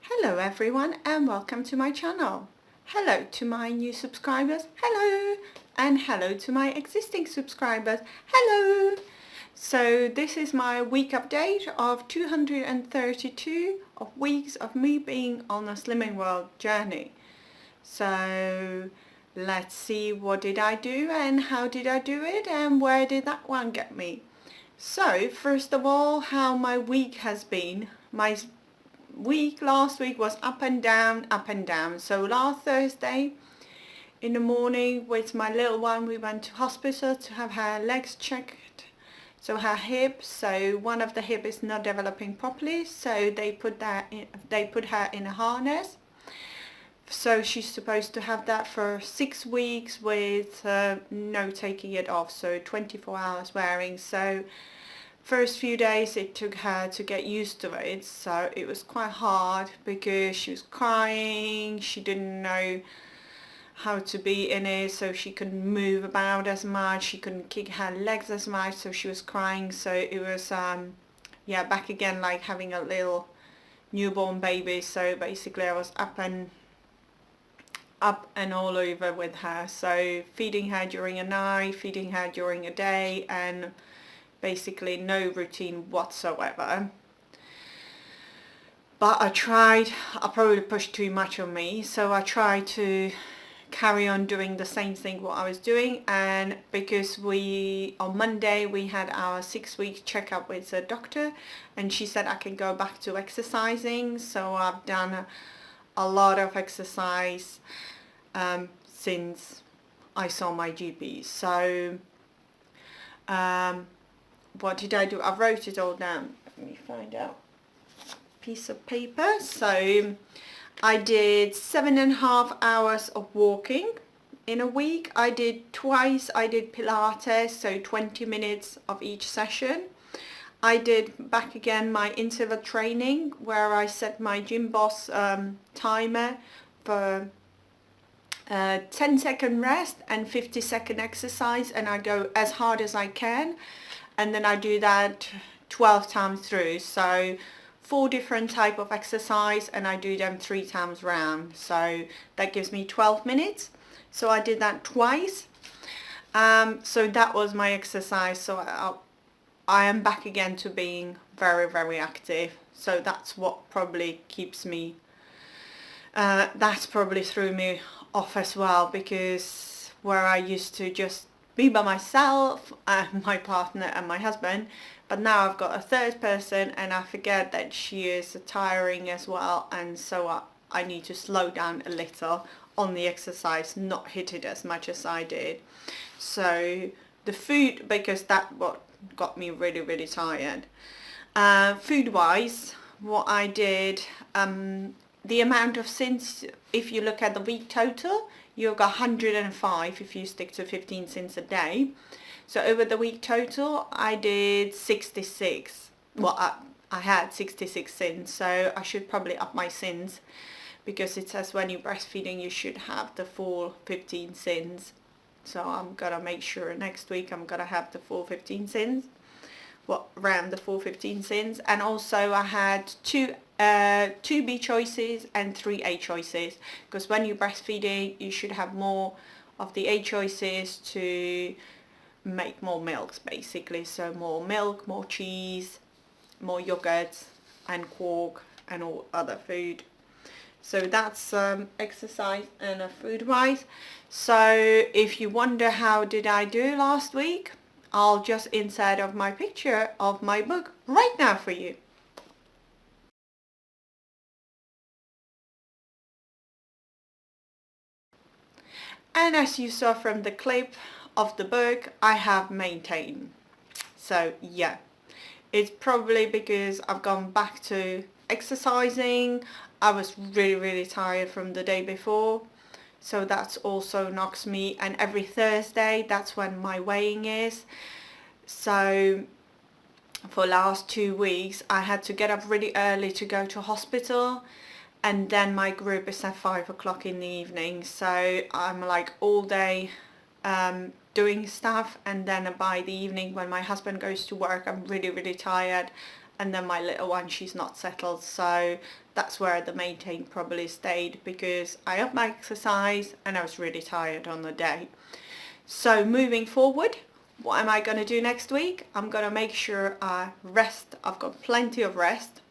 Hello everyone and welcome to my channel. Hello to my new subscribers, hello, and hello to my existing subscribers, hello. So this is my week update of 232 of weeks of me being on a Slimming World journey. So let's see, what did I do and how did I do it and where did that one get me. So first of all, how my week has been. My last week was up and down, up and down. So last Thursday in the morning with my little one, we went to hospital to have her legs checked. So her hip, so one of the hip is not developing properly, so they put her in a harness. So she's supposed to have that for 6 weeks with no taking it off, so 24 hours wearing. So first few days it took her to get used to it, so it was quite hard because she was crying, she didn't know how to be in it, so she couldn't move about as much, she couldn't kick her legs as much, so she was crying. So it was yeah, back again like having a little newborn baby. So basically I was up and all over with her, so feeding her during a night, feeding her during a day, and basically no routine whatsoever. But I probably pushed too much on me, so I tried to carry on doing the same thing what I was doing. And because on Monday we had our 6-week checkup with the doctor, and she said I can go back to exercising, so I've done a lot of exercise since I saw my GP. So what did I do? I wrote it all down. Let me find out. Piece of paper. So I did 7.5 hours of walking in a week. I did Pilates, so 20 minutes of each session. I did back again my interval training, where I set my Gym Boss timer for 10-second rest and 50-second exercise, and I go as hard as I can, and then I do that 12 times through. So 4 different type of exercise, and I do them 3 times round, so that gives me 12 minutes. So I did that twice. So that was my exercise. So I am back again to being very, very active. So that's what probably keeps me, that's probably threw me off as well, because where I used to just be by myself and my partner and my husband, but now I've got a third person and I forget that she is tiring as well, and so I need to slow down a little on the exercise, not hit it as much as I did. So the food, because that what got me really, really tired. Food wise, what I did, the amount of sins, if you look at the week total, you've got 105 if you stick to 15 sins a day. So over the week total, I did 66. Well, I had 66 sins, so I should probably up my sins, because it says when you're breastfeeding you should have the full 15 sins. So I'm gonna make sure next week I'm gonna have the full 15 sins. Around the full 15 sins. And also I had two B choices and 3 A choices, because when you're breastfeeding you should have more of the A choices to make more milks, basically. So more milk, more cheese, more yogurt and quark and all other food. So that's exercise and food wise. So if you wonder how did I do last week, I'll just insert of my picture of my book right now for you. And as you saw from the clip of the book, I have maintained. So yeah, it's probably because I've gone back to exercising. I was really, really tired from the day before, so that's also knocks me. And every Thursday, that's when my weighing is. So for last 2 weeks, I had to get up really early to go to hospital, and then my group is at 5 o'clock in the evening. So I'm like all day doing stuff, and then by the evening when my husband goes to work, I'm really, really tired, and then my little one, she's not settled, so that's where the maintain probably stayed, because I upped my exercise and I was really tired on the day. So moving forward, what am I going to do next week? I'm going to make sure I rest. I've got plenty of rest,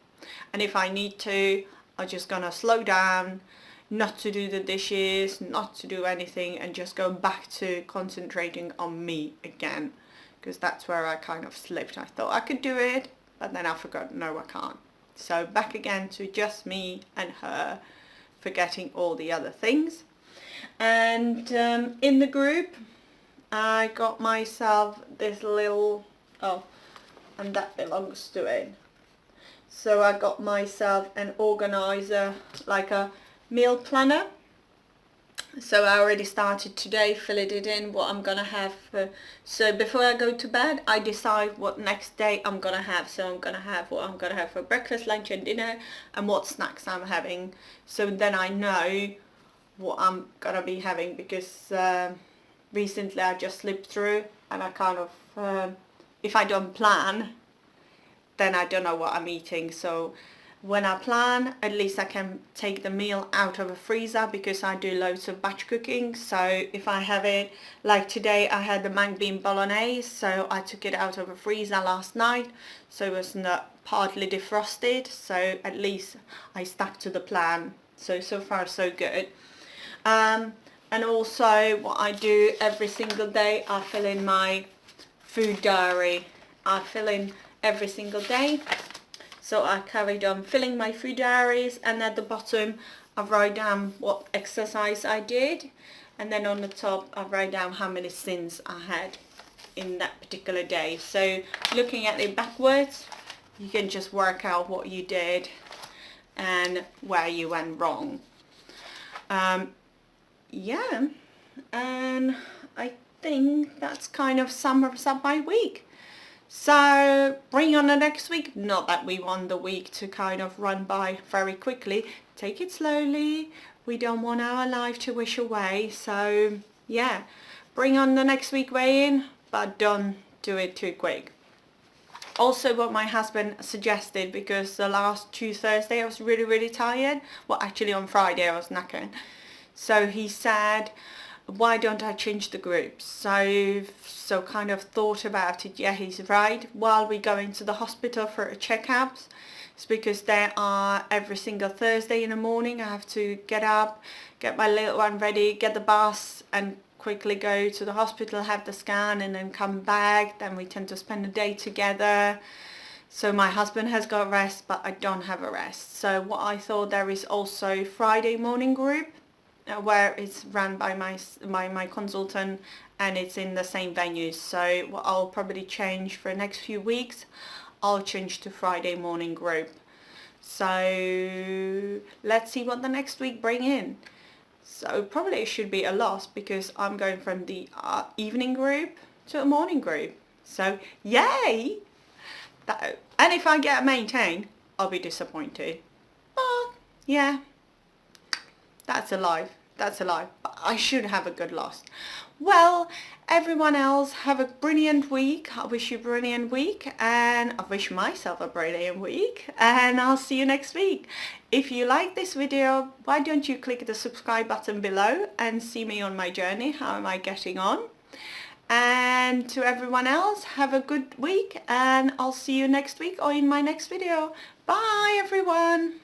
and if I need to, I'm just going to slow down, not to do the dishes, not to do anything, and just go back to concentrating on me again, because that's where I kind of slipped. I thought I could do it, but then I forgot, no, I can't. So back again to just me and her, forgetting all the other things. And in the group, I got myself this little, oh, and that belongs to it. So I got myself an organizer, like a meal planner. So I already started today, filling it in what I'm gonna have. So before I go to bed, I decide what next day I'm gonna have. So I'm gonna have what I'm gonna have for breakfast, lunch and dinner, and what snacks I'm having. So then I know what I'm gonna be having, because recently I just slipped through, and I kind of, if I don't plan, then I don't know what I'm eating. So when I plan, at least I can take the meal out of a freezer, because I do loads of batch cooking. So if I have it, like today I had the mung bean bolognese, so I took it out of a freezer last night, so it was not partly defrosted, so at least I stuck to the plan. So far so good. And also what I do every single day, I fill in my food diary. I fill in every single day. So I carried on filling my food diaries, and at the bottom I write down what exercise I did, and then on the top I write down how many sins I had in that particular day. So looking at it backwards, you can just work out what you did and where you went wrong. Yeah, and I think that's kind of sums up my week. So bring on the next week. Not that we want the week to kind of run by very quickly. Take it slowly. We don't want our life to wish away. So yeah, bring on the next week weigh-in, but don't do it too quick. Also what my husband suggested, because the last 2 Thursday I was really tired. Well, actually on Friday I was knackered. So he said, why don't I change the groups? So kind of thought about it. Yeah, he's right. While we go into the hospital for a checkups, it's because they are every single Thursday in the morning. I have to get up, get my little one ready, get the bus, and quickly go to the hospital, have the scan, and then come back. Then we tend to spend the day together. So my husband has got rest, but I don't have a rest. So what I thought, there is also Friday morning group, where it's run by my consultant, and it's in the same venues. So what I'll probably change for the next few weeks, I'll change to Friday morning group. So let's see what the next week bring in. So probably it should be a loss, because I'm going from the evening group to a morning group. So yay! And if I get a maintain, I'll be disappointed. But yeah, that's a lie. That's a lie. I should have a good loss. Well, everyone else, have a brilliant week. I wish you a brilliant week, and I wish myself a brilliant week, and I'll see you next week. If you like this video, why don't you click the subscribe button below and see me on my journey. How am I getting on? And to everyone else, have a good week, and I'll see you next week or in my next video. Bye everyone.